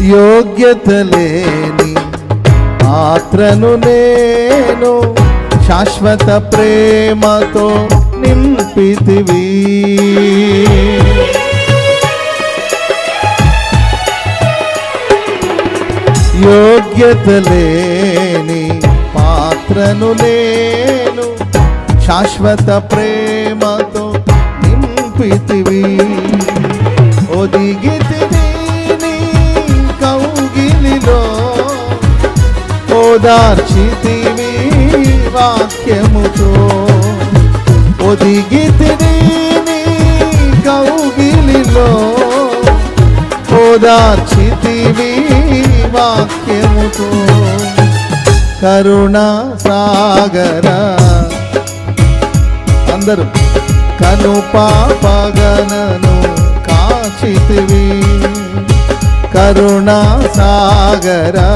యోగ్యత లేని పాత్రను నేను శాశ్వత ప్రేమతో నింపితివి. యోగ్యత లేని పాత్రను నేను శాశ్వత ప్రేమతో నింపితివి. ఒదిగితివి నీ కౌగిలిలో, ఓదార్చితివి వాక్యముతో. ఒదిగితివి నీ కౌగిలిలో, ఓదార్చితివి వాక్యముతో. కరుణా సాగరా అందరూ కను పాపగనను కాచితివి. కరుణా సాగరా